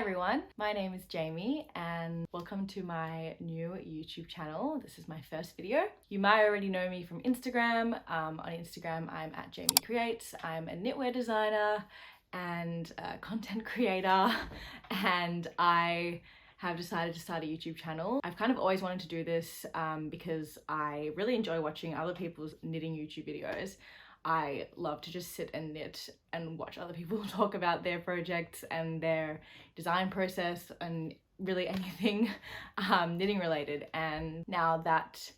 everyone, my name is Jamie and welcome to my new YouTube channel. This is my first video. You might already know me from Instagram. On Instagram I'm at Jamie Creates. I'm a knitwear designer and a content creator, and I have decided to start a YouTube channel. I've kind of always wanted to do this because I really enjoy watching other people's knitting YouTube videos. I love to just sit and knit and watch other people talk about their projects and their design process and really anything knitting related. And now that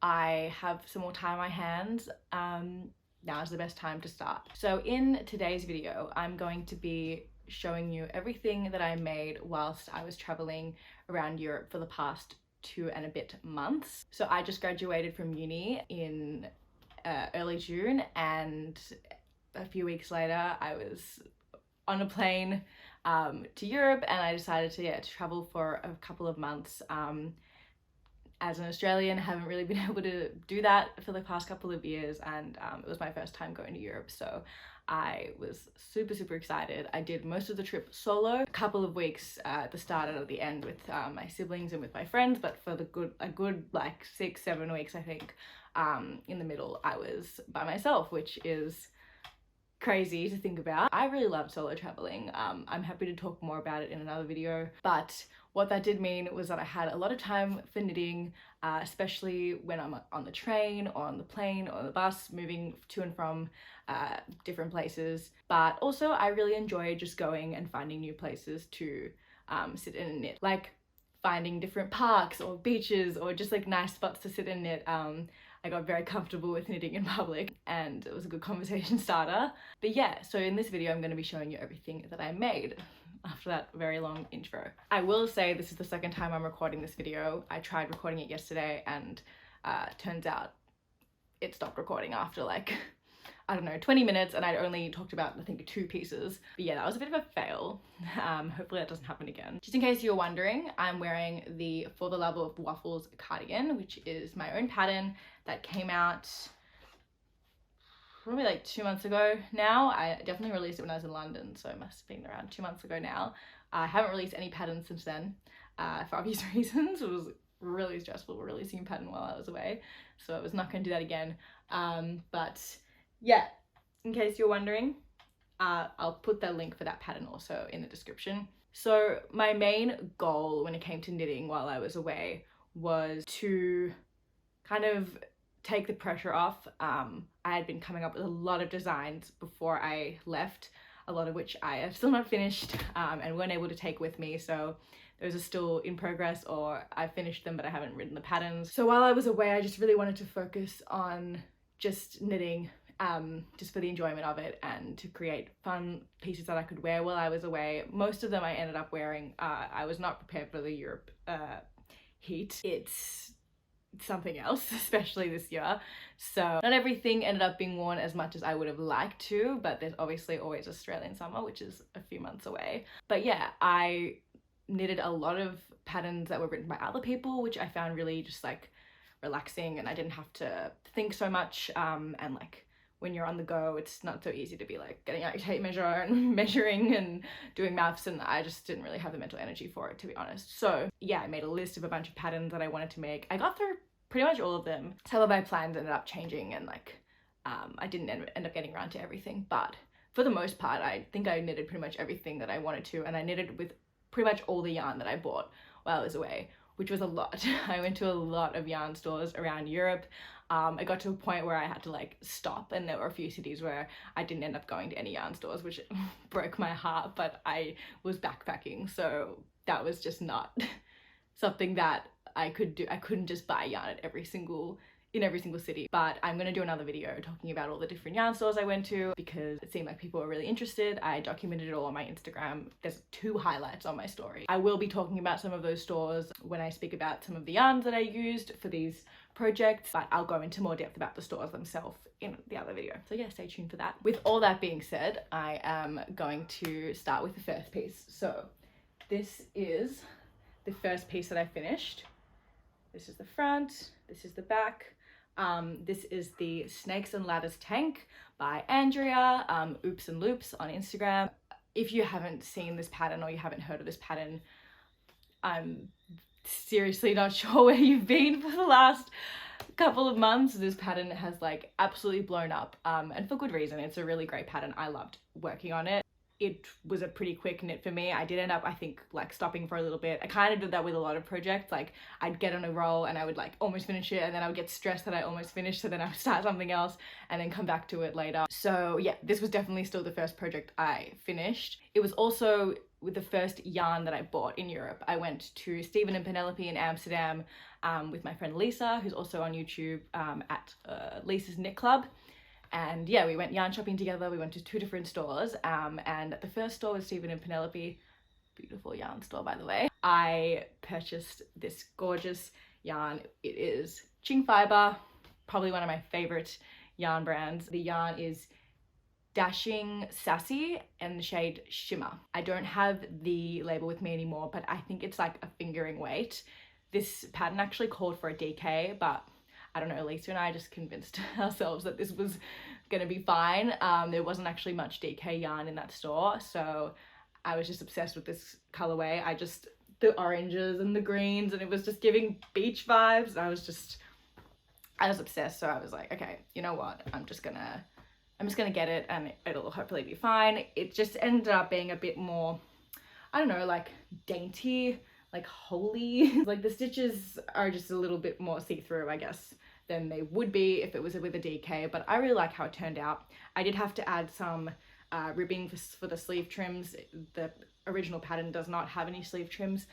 I have some more time on my hands, now is the best time to start. So in today's video, I'm going to be showing you everything that I made whilst I was traveling around Europe for the past 2 and a bit months. So I just graduated from uni in early June, and a few weeks later I was on a plane to Europe, and I decided to travel for a couple of months. As an Australian, I haven't really been able to do that for the past couple of years, and it was my first time going to Europe, so I was super excited. I did most of the trip solo, a couple of weeks at the start and at the end with my siblings and with my friends, but for a good like 6-7 weeks I think in the middle I was by myself, which is crazy to think about. I really love solo traveling. I'm happy to talk more about it in another video, but what that did mean was that I had a lot of time for knitting, especially when I'm on the train or on the plane or the bus moving to and from different places. But also I really enjoy just going and finding new places to sit in and knit, like finding different parks or beaches or just like nice spots to sit and knit. I got very comfortable with knitting in public and it was a good conversation starter. But yeah, so in this video I'm going to be showing you everything that I made after that very long intro. I will say this is the second time I'm recording this video. I tried recording it yesterday and turns out it stopped recording after like, I don't know, 20 minutes, and I'd only talked about I think 2 pieces. But yeah, that was a bit of a fail. Hopefully that doesn't happen again. Just in case you're wondering, I'm wearing the For the Love of Waffles cardigan, which is my own pattern that came out probably like 2 months ago now. I definitely released it when I was in London, so it must have been around 2 months ago now. I haven't released any patterns since then for obvious reasons. It was really stressful releasing a pattern while I was away, so I was not going to do that again. But yeah, in case you're wondering, I'll put the link for that pattern also in the description. So my main goal when it came to knitting while I was away was to kind of take the pressure off. I had been coming up with a lot of designs before I left, a lot of which I have still not finished and weren't able to take with me, so those are still in progress, or I finished them but I haven't written the patterns. So while I was away I just really wanted to focus on just knitting, just for the enjoyment of it and to create fun pieces that I could wear while I was away. Most of them I ended up wearing. I was not prepared for the Europe heat. It's something else, especially this year, so not everything ended up being worn as much as I would have liked to, but there's obviously always Australian summer, which is a few months away. But yeah, I knitted a lot of patterns that were written by other people, which I found really just like relaxing, and I didn't have to think so much, and like when you're on the go it's not so easy to be like getting out your tape measure and measuring and doing maths, and I just didn't really have the mental energy for it, to be honest. So yeah, I made a list of a bunch of patterns that I wanted to make. I got through pretty much all of them. Some of my plans ended up changing and like I didn't end up getting around to everything, but for the most part I think I knitted pretty much everything that I wanted to, and I knitted with pretty much all the yarn that I bought while I was away, which was a lot. I went to a lot of yarn stores around Europe. I got to a point where I had to like stop, and there were a few cities where I didn't end up going to any yarn stores, which broke my heart, but I was backpacking, so that was just not something that I could do. I couldn't just buy yarn at every single city. But I'm gonna do another video talking about all the different yarn stores I went to because it seemed like people were really interested. I documented it all on my Instagram. There's 2 highlights on my story. I will be talking about some of those stores when I speak about some of the yarns that I used for these projects, but I'll go into more depth about the stores themselves in the other video. So yeah, stay tuned for that. With all that being said, I am going to start with the first piece. So this is the first piece that I finished. This is the front, this is the back. This is the Snakes and Ladders tank by Andrea, Oops and Loops on Instagram. if you haven't seen this pattern or you haven't heard of this pattern, I'm seriously not sure where you've been for the last couple of months. This pattern has like absolutely blown up, and for good reason. It's a really great pattern. I loved working on it. It was a pretty quick knit for me. I did end up, I think, like stopping for a little bit. I kind of did that with a lot of projects. Like I'd get on a roll and I would like almost finish it, and then I would get stressed that I almost finished, so then I would start something else and then come back to it later. So yeah, this was definitely still the first project I finished. It was also with the first yarn that I bought in Europe. I went to Stephen and Penelope in Amsterdam with my friend Lisa, who's also on YouTube at Lisa's Knit Club. And yeah, we went yarn shopping together. We went to 2 different stores, and at the first store with Stephen and Penelope, beautiful yarn store by the way, I purchased this gorgeous yarn. It is Ching Fiber, probably one of my favorite yarn brands. The yarn is Dashing Sassy in the shade Shimmer. I don't have the label with me anymore, but I think it's like a fingering weight. This pattern actually called for a DK, but I don't know, Lisa and I just convinced ourselves that this was gonna be fine. There wasn't actually much DK yarn in that store, so I was just obsessed with this colorway. The oranges and the greens, and it was just giving beach vibes. I was obsessed, so I was like, okay, you know what, I'm just gonna get it and it'll hopefully be fine. It just ended up being a bit more, I don't know, like dainty, like holy. Like the stitches are just a little bit more see-through, I guess, than they would be if it was with a DK, but I really like how it turned out. I did have to add some ribbing for the sleeve trims. The original pattern does not have any sleeve trims,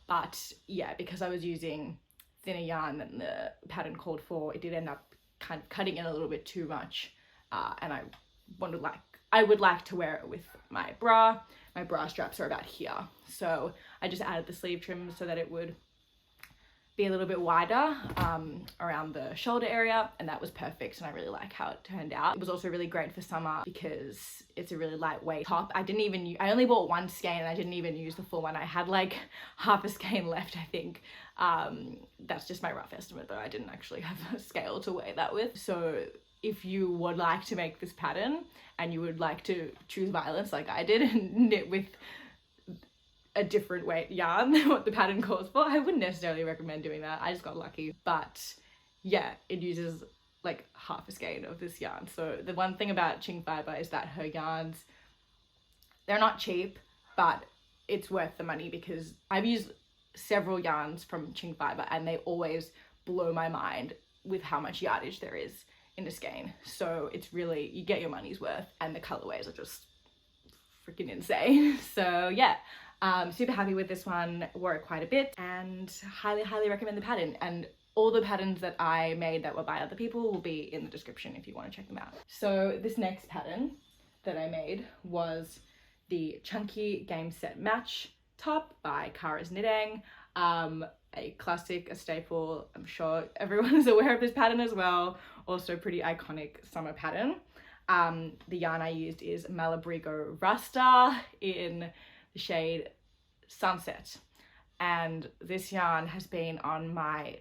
but yeah, because I was using thinner yarn than the pattern called for, it did end up kind of cutting in a little bit too much, and I would like to wear it with my bra. My bra straps are about here, so I just added the sleeve trim so that it would be a little bit wider around the shoulder area, and that was perfect, and I really like how it turned out. It was also really great for summer because it's a really lightweight top. I only bought 1 skein and I didn't even use the full one. I had like half a skein left, I think. That's just my rough estimate though. I didn't actually have a scale to weigh that with. So if you would like to make this pattern and you would like to choose violence like I did and knit with a different weight yarn than what the pattern calls for, I wouldn't necessarily recommend doing that. I just got lucky. But yeah, it uses like half a skein of this yarn. So the one thing about Ching Fiber is that her yarns, they're not cheap, but it's worth the money because I've used several yarns from Ching Fiber and they always blow my mind with how much yardage there is in a skein. So it's really, you get your money's worth, and the colorways are just freaking insane. So yeah, super happy with this one. Wore it quite a bit and highly recommend the pattern. And all the patterns that I made that were by other people will be in the description if you want to check them out. So this next pattern that I made was the Chunky Game Set Match top by Kara's Knitting. A classic, a staple. I'm sure everyone is aware of this pattern as well. Also pretty iconic summer pattern. The yarn I used is Malabrigo Rasta in the shade Sunset, and this yarn has been on my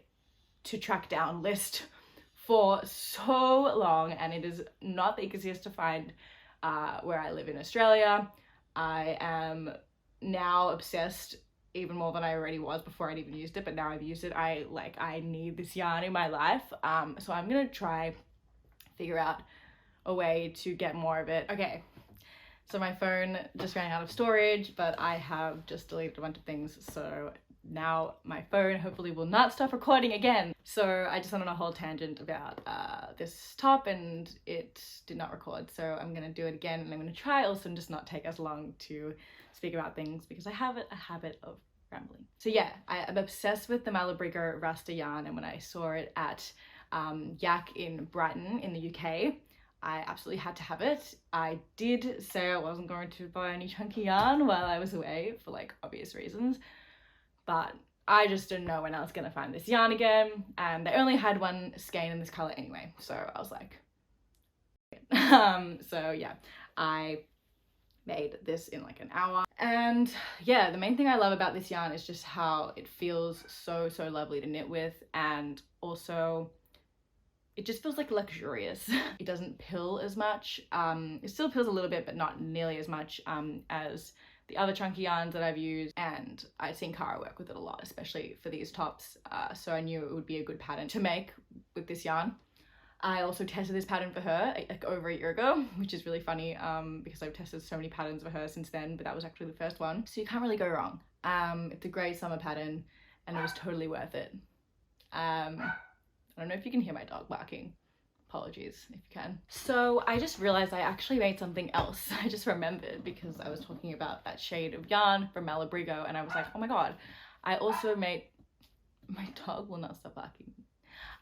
to track down list for so long, and it is not the easiest to find where I live in Australia. I am now obsessed even more than I already was before I'd even used it, but now I've used it, I need this yarn in my life. So I'm gonna try figure out a way to get more of it. Okay, so my phone just ran out of storage, but I have just deleted a bunch of things, so now my phone hopefully will not stop recording again. So I just went on a whole tangent about this top and it did not record, so I'm gonna do it again, and I'm gonna try also just not take as long to speak about things because I have a habit of rambling. So yeah, I'm obsessed with the Malabrigo Rasta yarn, and when I saw it at Yak in Brighton in the UK, I absolutely had to have it. I did say I wasn't going to buy any chunky yarn while I was away for like obvious reasons, but I just didn't know when I was gonna find this yarn again, and they only had 1 skein in this color anyway, so I was like so yeah, I made this in like an hour. And yeah, the main thing I love about this yarn is just how it feels so lovely to knit with, and also it just feels like luxurious. It doesn't pill as much. It still pills a little bit, but not nearly as much as the other chunky yarns that I've used, and I've seen Cara work with it a lot, especially for these tops, so I knew it would be a good pattern to make with this yarn. I also tested this pattern for her like over a year ago, which is really funny because I've tested so many patterns for her since then, but that was actually the first one. So you can't really go wrong. It's a great summer pattern and it was totally worth it. I don't know if you can hear my dog barking. Apologies if you can. So I just realized I actually made something else. I just remembered because I was talking about that shade of yarn from Malabrigo and I was like, oh my god, I also made, my dog will not stop barking.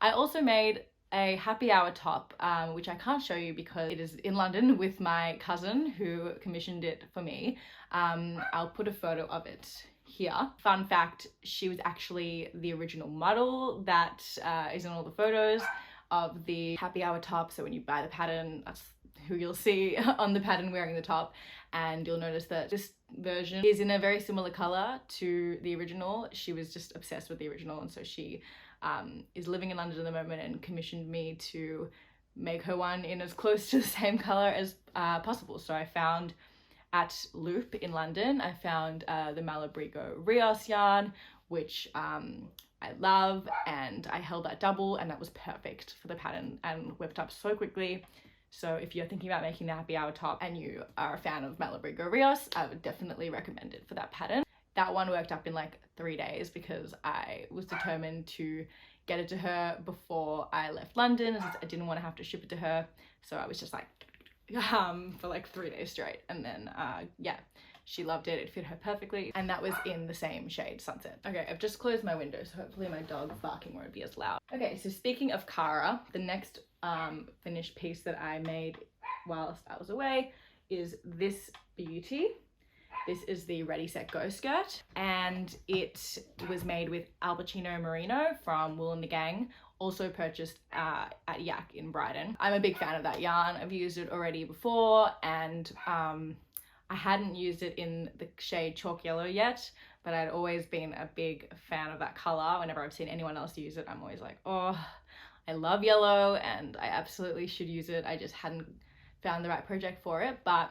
I also made a happy hour top, which I can't show you because it is in London with my cousin who commissioned it for me. I'll put a photo of it here. Fun fact, she was actually the original model that is in all the photos of the happy hour top. So when you buy the pattern, that's who you'll see on the pattern wearing the top, and you'll notice that this version is in a very similar color to the original. She was just obsessed with the original, and so she is living in London at the moment and commissioned me to make her one in as close to the same color as possible. So I found at Loop in London, I found the Malabrigo Rios yarn, which I love, and I held that double and that was perfect for the pattern and whipped up so quickly. So if you're thinking about making the happy hour top and you are a fan of Malabrigo Rios, I would definitely recommend it for that pattern. That one worked up in like 3 days because I was determined to get it to her before I left London. I didn't want to have to ship it to her, so I was just like for like 3 days straight, and then yeah, she loved it. It fit her perfectly, and that was in the same shade, Sunset. Okay, I've just closed my window, so hopefully my dog barking won't be as loud. Okay, so speaking of Cara, the next finished piece that I made whilst I was away is this beauty. This is the Ready Set Go skirt, and it was made with Albertino Merino from Wool and the Gang, also purchased at Yak in Brighton. I'm a big fan of that yarn. I've used it already before, and I hadn't used it in the shade Chalk Yellow yet, but I'd always been a big fan of that color. Whenever I've seen anyone else use it, I'm always like, oh, I love yellow and I absolutely should use it. I just hadn't found the right project for it, but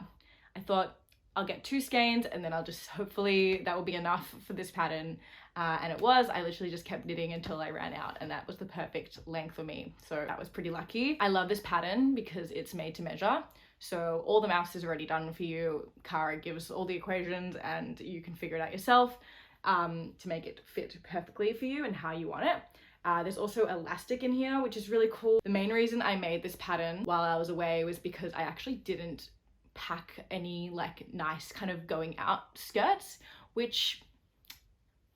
I thought I'll get 2 skeins and then I'll just, hopefully that will be enough for this pattern. And it was. I literally just kept knitting until I ran out, and that was the perfect length for me. So that was pretty lucky. I love this pattern because it's made to measure. So all the maths is already done for you. Cara gives all the equations and you can figure it out yourself to make it fit perfectly for you and how you want it. There's also elastic in here, which is really cool. The main reason I made this pattern while I was away was because I actually didn't pack any like nice kind of going out skirts, which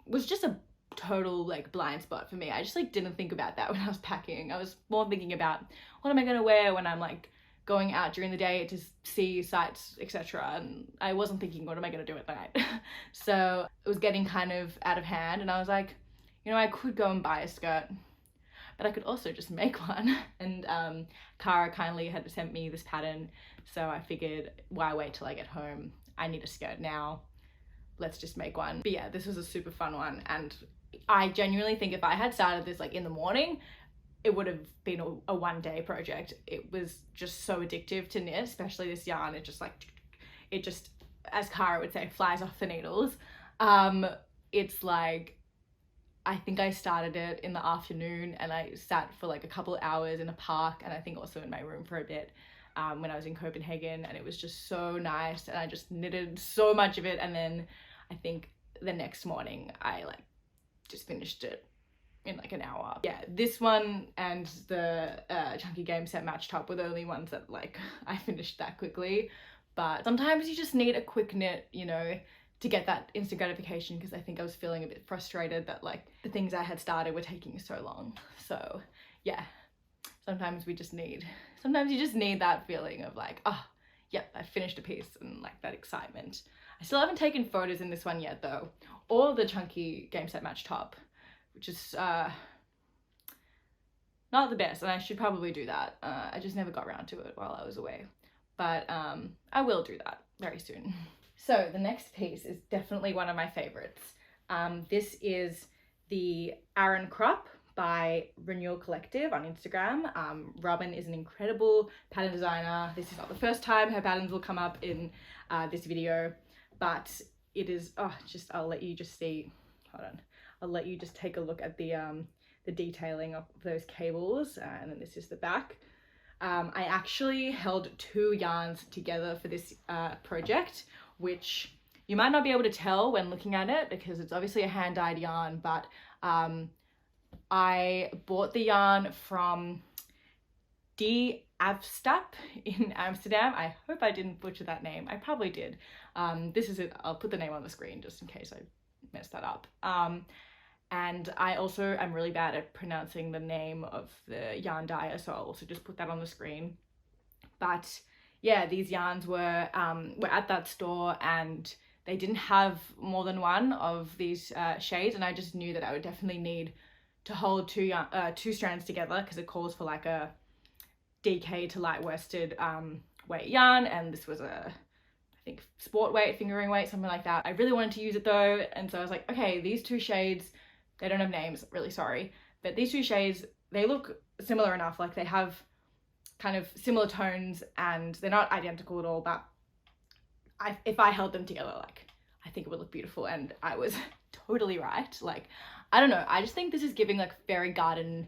was just a total like blind spot for me. I just like didn't think about that when I was packing. I was more thinking about what am I gonna wear when I'm like going out during the day to see sights, etc. And I wasn't thinking, what am I gonna do at night? So it was getting kind of out of hand, and I was like, you know, I could go and buy a skirt, but I could also just make one. And Cara kindly had sent me this pattern, so I figured, why wait till I get home? I need a skirt now. Let's just make one. But yeah, this was a super fun one, and I genuinely think if I had started this like in the morning, it would have been a one-day project. It was just so addictive to knit, especially this yarn. It just like, it just, as Cara would say, flies off the needles. It's like, I think I started it in the afternoon and I sat for like a couple of hours in a park, and I think also in my room for a bit when I was in Copenhagen, and it was just so nice, and I just knitted so much of it. And then I think the next morning I like just finished it in like an hour. Yeah, this one and the Chunky Game Set Match Top were the only ones that like I finished that quickly. But sometimes you just need a quick knit, you know, to get that instant gratification, because I think I was feeling a bit frustrated that like the things I had started were taking so long. So yeah, sometimes you just need that feeling of like, oh, yep, I finished a piece, and like that excitement. I still haven't taken photos in this one yet though, or the Chunky Game Set Match Top, which is not the best, and I should probably do that. I just never got around to it while I was away, but I will do that very soon. So the next piece is definitely one of my favorites. This is the Aran Crop by Renewal Collective on Instagram. Robin is an incredible pattern designer. This is not the first time her patterns will come up in this video, but it is, I'll let you just see, hold on. I'll let you just take a look at the detailing of those cables, and then this is the back. I actually held 2 yarns together for this project, which you might not be able to tell when looking at it because it's obviously a hand-dyed yarn, but I bought the yarn from Die Afstap in Amsterdam. I hope I didn't butcher that name. I probably did. This is it. I'll put the name on the screen just in case I messed that up. And I also am really bad at pronouncing the name of the yarn dyer, so I'll also just put that on the screen. But yeah, these yarns were at that store, and they didn't have more than one of these shades, and I just knew that I would definitely need to hold 2 strands together because it calls for like a DK to light worsted weight yarn, and this was I think sport weight, fingering weight, something like that. I really wanted to use it though, and so I was like, okay, these 2 shades, they don't have names, really sorry, but these 2 shades, they look similar enough, like they have kind of similar tones and they're not identical at all, but if I held them together, like, I think it would look beautiful, and I was totally right. Like, I don't know, I just think this is giving like fairy garden,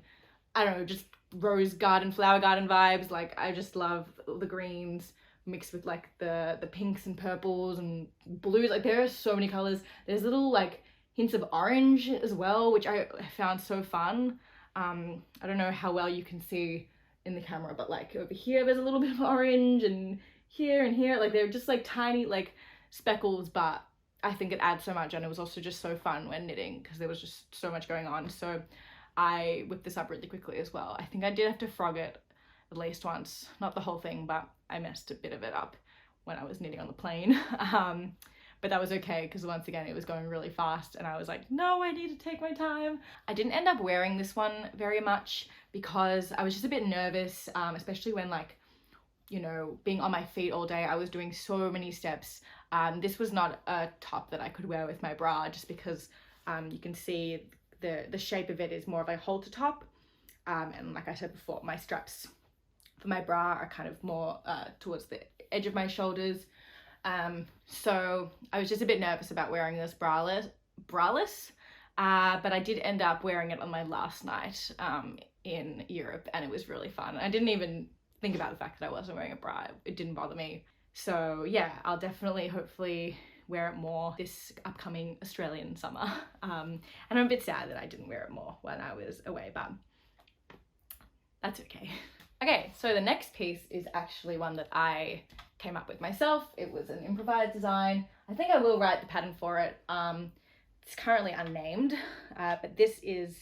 I don't know, just rose garden, flower garden vibes. Like, I just love the greens mixed with like the pinks and purples and blues. Like, there are so many colors. There's little like hints of orange as well, which I found so fun. I don't know how well you can see in the camera, but like over here there's a little bit of orange, and here, like they're just like tiny like speckles, but I think it adds so much, and it was also just so fun when knitting because there was just so much going on. So I whipped this up really quickly as well. I think I did have to frog it at least once, not the whole thing, but I messed a bit of it up when I was knitting on the plane. But that was okay because once again it was going really fast, and I was like, no, I need to take my time. I didn't end up wearing this one very much because I was just a bit nervous, especially when, like, you know, being on my feet all day. I was doing so many steps. This was not a top that I could wear with my bra, just because you can see the shape of it is more of a halter top, and like I said before, my straps for my bra are kind of more towards the edge of my shoulders. So I was just a bit nervous about wearing this braless, but I did end up wearing it on my last night in Europe, and it was really fun. I didn't even think about the fact that I wasn't wearing a bra. It didn't bother me. So yeah, I'll definitely hopefully wear it more this upcoming Australian summer. And I'm a bit sad that I didn't wear it more when I was away, but that's okay. Okay, so the next piece is actually one that I came up with myself. It was an improvised design. I think I will write the pattern for it. It's currently unnamed, but this is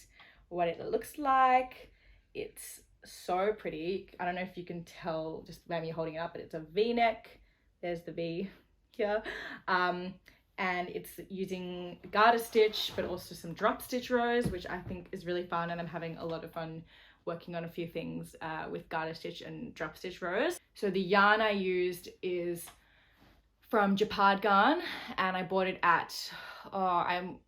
what it looks like. It's so pretty. I don't know if you can tell just by me holding it up, but it's a V-neck. There's the V here. And it's using garter stitch, but also some drop stitch rows, which I think is really fun, and I'm having a lot of fun working on a few things with garter stitch and drop stitch rows. So the yarn I used is from Japard Garn, and I bought it at, I'm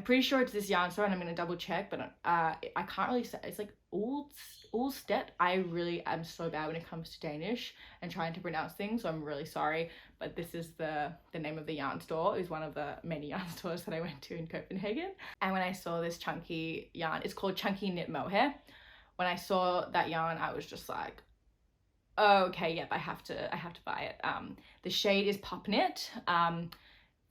pretty sure it's this yarn store, and I'm gonna double check, but I can't really say. It's like Ulstedt. I really am so bad when it comes to Danish and trying to pronounce things, so I'm really sorry, but this is the name of the yarn store. It was one of the many yarn stores that I went to in Copenhagen. And when I saw this chunky yarn, it's called Chunky Knit Mohair. When I saw that yarn, I was just like, oh, okay, yep, I have to buy it. The shade is Pop Knit.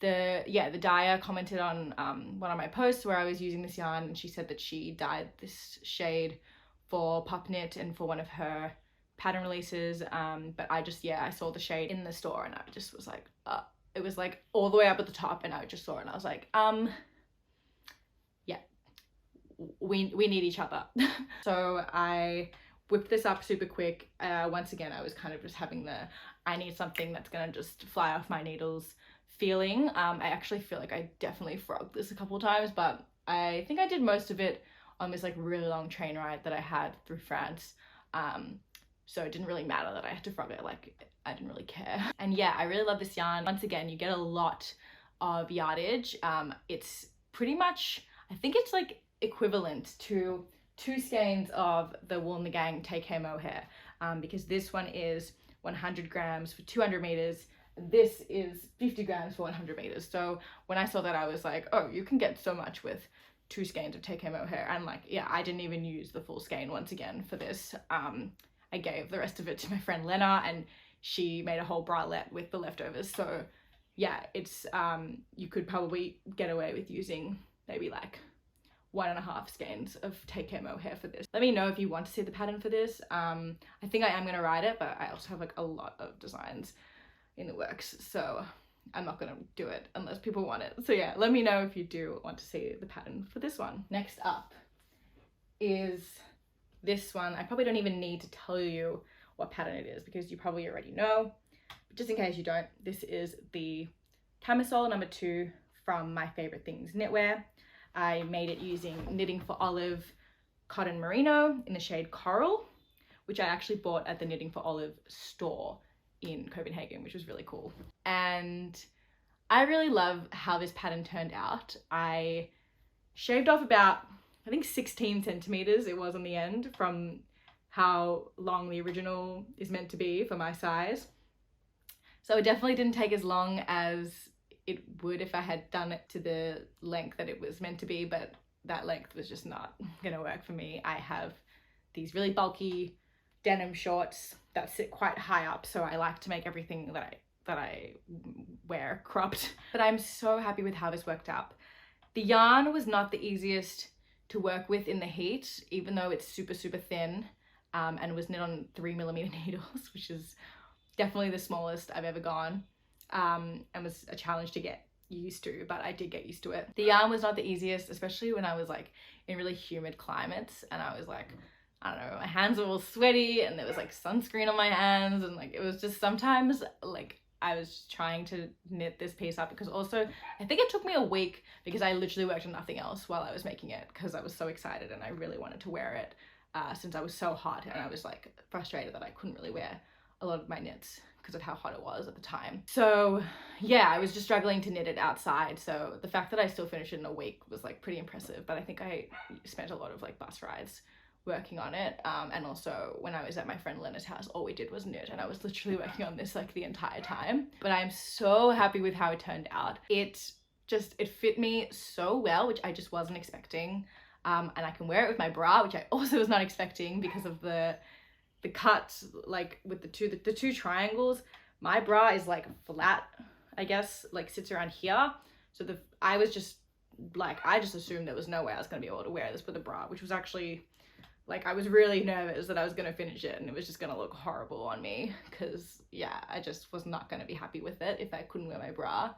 The dyer commented on one of my posts where I was using this yarn, and she said that she dyed this shade for Pop Knit and for one of her pattern releases, but I saw the shade in the store, and I just was like, it was like all the way up at the top, and I just saw it and I was like, yeah, we need each other. So I whipped this up super quick. Once again, I was kind of just having I need something that's gonna just fly off my needles feeling. I actually feel like I definitely frogged this a couple of times, but I think I did most of it on this like really long train ride that I had through France. So it didn't really matter that I had to frog it, like I didn't really care. And yeah, I really love this yarn. Once again, you get a lot of yardage. It's pretty much, I think it's like equivalent to 2 skeins of the Wool in the Gang Take Care Mohair, because this one is 100 grams for 200 meters. This is 50 grams for 100 meters. So when I saw that, I was like, oh, you can get so much with 2 skeins of Take Care Mohair. And like, yeah, I didn't even use the full skein once again for this. I gave the rest of it to my friend Lena, and she made a whole bralette with the leftovers. So yeah, it's you could probably get away with using maybe like 1.5 skeins of Take Care Mohair for this. Let me know if you want to see the pattern for this. I think I am gonna write it, but I also have like a lot of designs in the works, so I'm not gonna do it unless people want it. So yeah, let me know if you do want to see the pattern for this one. Next up is this one. I probably don't even need to tell you what pattern it is because you probably already know, but just in case you don't, this is the Camisole number 2 from My Favorite Things Knitwear. I made it using Knitting for Olive cotton merino in the shade Coral, which I actually bought at the Knitting for Olive store in Copenhagen, which was really cool. And I really love how this pattern turned out. I shaved off about, I think 16 centimeters it was on the end from how long the original is meant to be for my size. So it definitely didn't take as long as it would if I had done it to the length that it was meant to be, but that length was just not gonna work for me. I have these really bulky denim shorts that sit quite high up, so I like to make everything that I wear cropped. But I'm so happy with how this worked out. The yarn was not the easiest to work with in the heat, even though it's super thin, and was knit on 3mm needles, which is definitely the smallest I've ever gone, and was a challenge to get used to, but I did get used to it. The yarn was not the easiest, especially when I was like in really humid climates, and I was like, I don't know, my hands were all sweaty and there was like sunscreen on my hands, and like it was just sometimes like I was trying to knit this piece up, because also I think it took me a week because I literally worked on nothing else while I was making it because I was so excited and I really wanted to wear it, since I was so hot and I was like frustrated that I couldn't really wear a lot of my knits because of how hot it was at the time. So yeah, I was just struggling to knit it outside, so the fact that I still finished it in a week was like pretty impressive. But I think I spent a lot of like bus rides working on it, and also when I was at my friend Lena's house, all we did was knit, and I was literally working on this like the entire time. But I'm so happy with how it turned out. It fit me so well, which I just wasn't expecting, and I can wear it with my bra, which I also was not expecting because of the cut, like with the two triangles. My bra is like flat, I guess, like sits around here, so I just assumed there was no way I was gonna be able to wear this with a bra, which was actually like, I was really nervous that I was gonna finish it and it was just gonna look horrible on me, because yeah, I just was not gonna be happy with it if I couldn't wear my bra.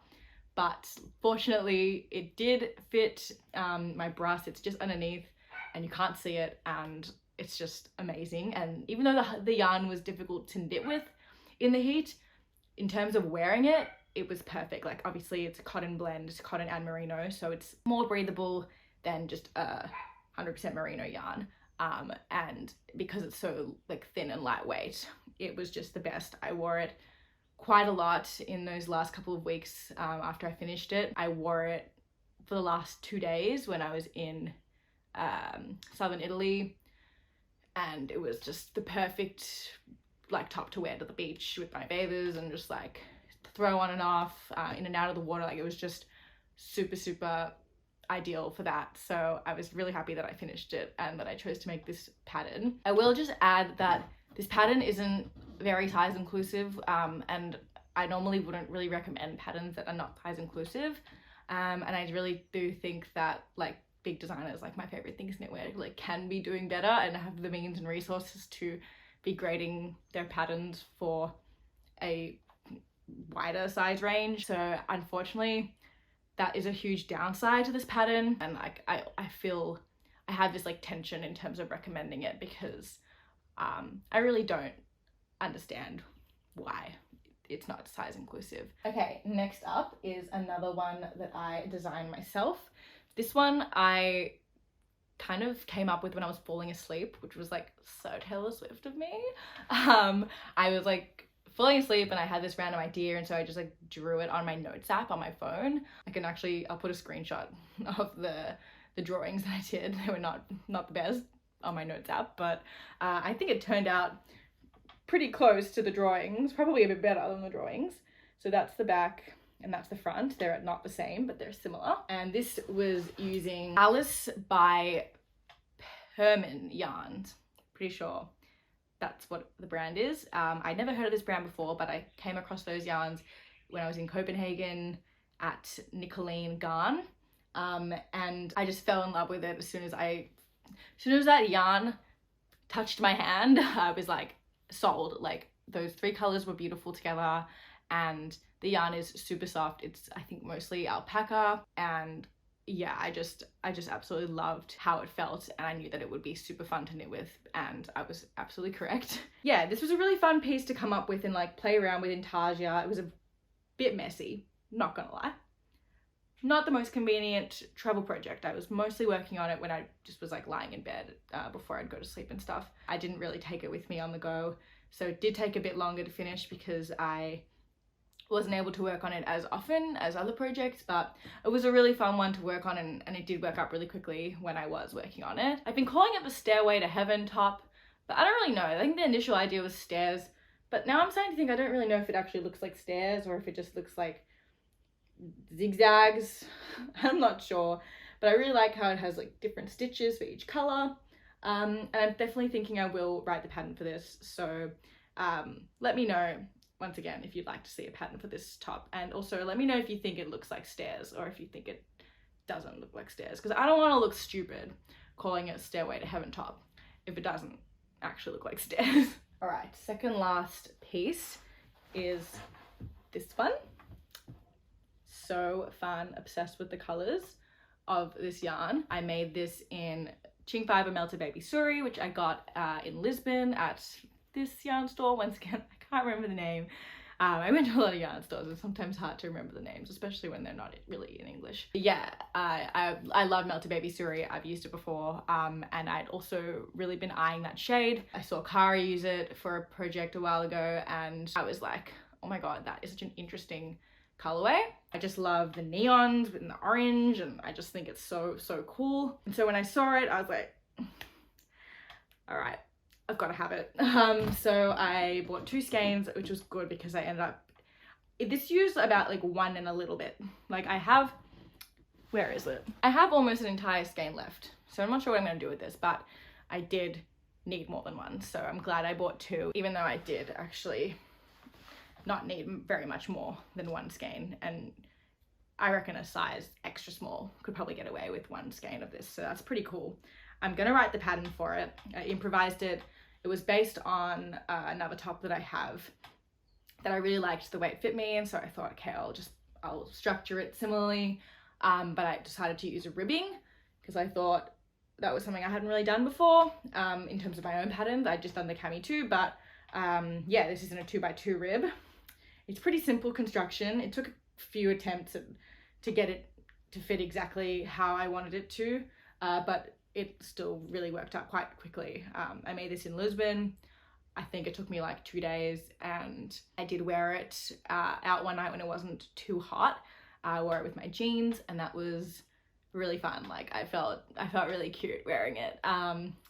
But fortunately it did fit. My bra sits just underneath and you can't see it, and it's just amazing. And even though the yarn was difficult to knit with in the heat, in terms of wearing it, it was perfect. Like obviously it's a cotton blend, it's cotton and merino, so it's more breathable than just a 100% merino yarn. And because it's so like thin and lightweight, it was just the best. I wore it quite a lot in those last couple of weeks after I finished it. I wore it for the last 2 days when I was in southern Italy, and it was just the perfect like top to wear to the beach with my bathers, and just like throw on and off, in and out of the water. Like it was just super ideal for that. So I was really happy that I finished it and that I chose to make this pattern. I will just add that this pattern isn't very size inclusive, and I normally wouldn't really recommend patterns that are not size inclusive, and I really do think that like big designers like My Favorite Things Knitwear like can be doing better and have the means and resources to be grading their patterns for a wider size range. So unfortunately that is a huge downside to this pattern, and like I feel I have this like tension in terms of recommending it, because I really don't understand why it's not size inclusive. Okay, next up is another one that I designed myself. This one I kind of came up with when I was falling asleep, which was like so Taylor Swift of me. I was like falling asleep and I had this random idea, and so I just like drew it on my notes app on my phone. I'll put a screenshot of the drawings that I did. They were not the best on my notes app, but I think it turned out pretty close to the drawings, probably a bit better than the drawings. So that's the back and that's the front. They're not the same, but they're similar. And this was using Alice by Permin yarns. Pretty sure that's what the brand is. I'd never heard of this brand before, but I came across those yarns when I was in Copenhagen at Nicoline Garn. And I just fell in love with it as soon as that yarn touched my hand. I was like sold. Like, those 3 colors were beautiful together, and the yarn is super soft. It's, I think, mostly alpaca, and yeah, I just absolutely loved how it felt, and I knew that it would be super fun to knit with, and I was absolutely correct. Yeah, this was a really fun piece to come up with and like play around with intarsia. It was a bit messy, not gonna lie. Not the most convenient travel project. I was mostly working on it when I just was like lying in bed before I'd go to sleep and stuff. I didn't really take it with me on the go, so it did take a bit longer to finish because I wasn't able to work on it as often as other projects, but it was a really fun one to work on, and it did work up really quickly when I was working on it. I've been calling it the Stairway to Heaven top, but I don't really know. I think the initial idea was stairs, but now I'm starting to think I don't really know if it actually looks like stairs or if it just looks like zigzags. I'm not sure, but I really like how it has like different stitches for each color. And I'm definitely thinking I will write the pattern for this, so let me know once again if you'd like to see a pattern for this top, and also let me know if you think it looks like stairs or if you think it doesn't look like stairs, because I don't want to look stupid calling it Stairway to Heaven top if it doesn't actually look like stairs. All right, second last piece is this one. So fun, obsessed with the colors of this yarn. I made this in Ching Fibre Melted Baby Suri, which I got in Lisbon at this yarn store. Once again, I can't remember the name. I went to a lot of yarn stores. It's sometimes hard to remember the names, especially when they're not really in English. But yeah, I love Melted Baby Suri. I've used it before, and I'd also really been eyeing that shade. I saw Kari use it for a project a while ago, and I was like, oh my god, that is such an interesting colorway. I just love the neons and the orange, and I just think it's so cool. And so when I saw it, I was like, all right, I've got to have it. So I bought 2 skeins, which was good because I ended up, this used about like 1 and a little bit. Like I have, where is it? I have almost an entire skein left, so I'm not sure what I'm going to do with this, but I did need more than 1, so I'm glad I bought 2, even though I did actually not need very much more than 1 skein, and I reckon a size extra small could probably get away with 1 skein of this, so that's pretty cool. I'm gonna write the pattern for it. I improvised it. It was based on another top that I have that I really liked the way it fit me, and so I thought, okay, I'll structure it similarly, but I decided to use a ribbing because I thought that was something I hadn't really done before in terms of my own patterns. I'd just done the cami too, but yeah, this isn't a 2x2 rib. It's pretty simple construction. It took a few attempts to get it to fit exactly how I wanted it to, but it still really worked out quite quickly. I made this in Lisbon. I think it took me like 2 days, and I did wear it out one night when it wasn't too hot. I wore it with my jeans, and that was really fun. Like I felt really cute wearing it.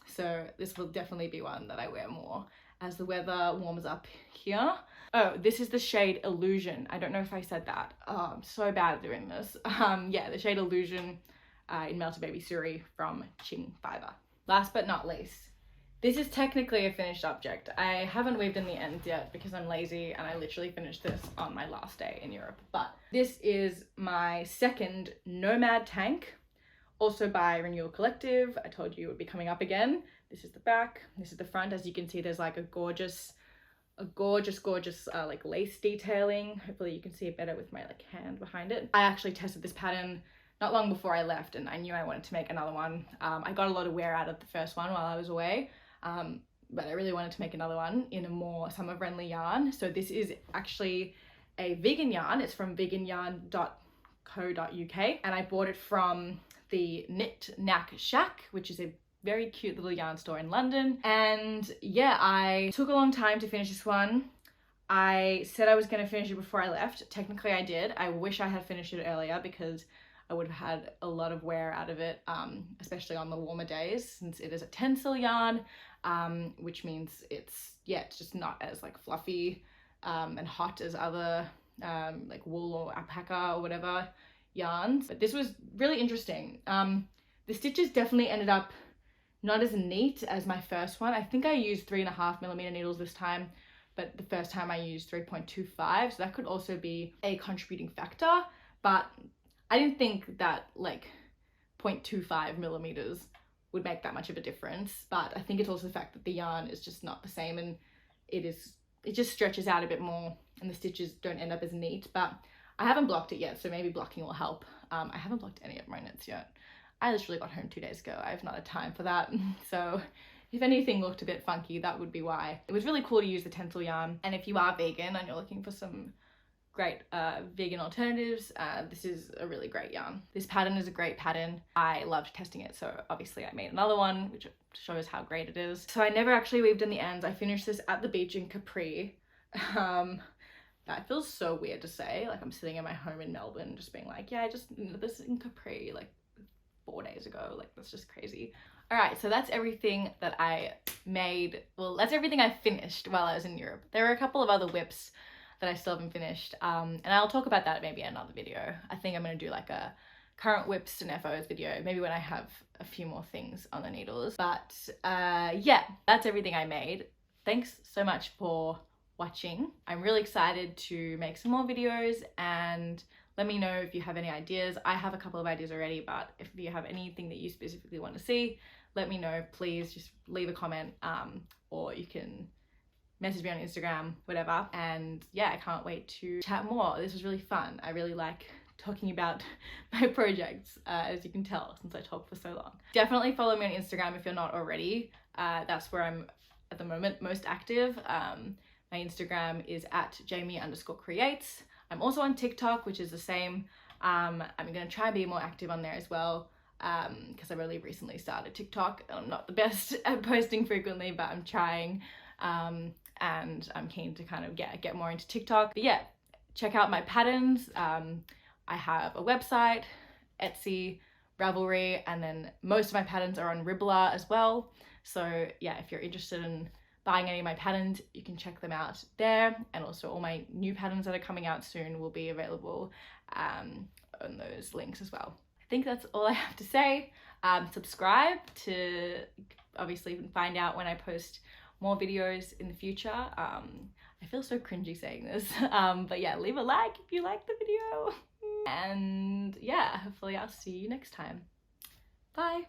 So this will definitely be one that I wear more as the weather warms up here. Oh, this is the shade Illusion. I don't know if I said that. Oh, I'm so bad at doing this. Yeah, the shade Illusion in Melted Baby Suri from Ching Fibre. Last but not least, this is technically a finished object. I haven't weaved in the ends yet because I'm lazy, and I literally finished this on my last day in Europe. But this is my second Nomad tank, also by Renewal Collective. I told you it would be coming up again. This is the back, this is the front. As you can see, there's like a gorgeous like lace detailing. Hopefully you can see it better with my like hand behind it. I actually tested this pattern not long before I left, and I knew I wanted to make another one. I got a lot of wear out of the first one while I was away, but I really wanted to make another one in a more summer-friendly yarn. So this is actually a vegan yarn. It's from veganYarn.co.uk, and I bought it from the Knit Knack Shack, which is a very cute little yarn store in London. And yeah, I took a long time to finish this one. I said I was going to finish it before I left. Technically I did. I wish I had finished it earlier because I would have had a lot of wear out of it, especially on the warmer days, since it is a tensile yarn, which means it's just not as like fluffy and hot as other like wool or alpaca or whatever yarns. But this was really interesting. The stitches definitely ended up not as neat as my first one. I think I used 3.5mm needles this time, but the first time I used 3.25, so that could also be a contributing factor. But I didn't think that like 0.25mm would make that much of a difference. But I think it's also the fact that the yarn is just not the same, and it just stretches out a bit more and the stitches don't end up as neat. But I haven't blocked it yet, so maybe blocking will help. I haven't blocked any of my knits yet. I literally got home 2 days ago. I have not had time for that. So if anything looked a bit funky, that would be why. It was really cool to use the tensile yarn. And if you are vegan and you're looking for some great vegan alternatives, this is a really great yarn. This pattern is a great pattern. I loved testing it, so obviously I made another one, which shows how great it is. So I never actually weaved in the ends. I finished this at the beach in Capri. That feels so weird to say. Like I'm sitting in my home in Melbourne just being like, yeah, I just did this in Capri like 4 days ago. Like that's just crazy. All right, so that's everything that I made. Well, that's everything I finished while I was in Europe. There are a couple of other whips that I still haven't finished, and I'll talk about that maybe in another video. I think I'm gonna do like a current whips and FOs video, maybe when I have a few more things on the needles. But yeah, that's everything I made. Thanks so much for watching. I'm really excited to make some more videos, and let me know if you have any ideas. I have a couple of ideas already, but if you have anything that you specifically want to see, let me know. Please just leave a comment, or you can message me on Instagram, whatever. And yeah, I can't wait to chat more. This was really fun. I really like talking about my projects, as you can tell, since I talk for so long. Definitely follow me on Instagram if you're not already. That's where I'm at the moment most active. My Instagram is at Jamie_creates. I'm also on TikTok, which is the same. I'm gonna try and be more active on there as well, because I really recently started TikTok. I'm not the best at posting frequently, but I'm trying, and I'm keen to kind of get more into TikTok. But yeah, check out my patterns. I have a website, Etsy, Ravelry, and then most of my patterns are on Ribbler as well. So yeah, if you're interested in buying any of my patterns, you can check them out there. And also all my new patterns that are coming out soon will be available on those links as well. I think that's all I have to say. Subscribe to obviously find out when I post more videos in the future. I feel so cringy saying this, but yeah, leave a like if you like the video. And yeah, hopefully I'll see you next time. Bye.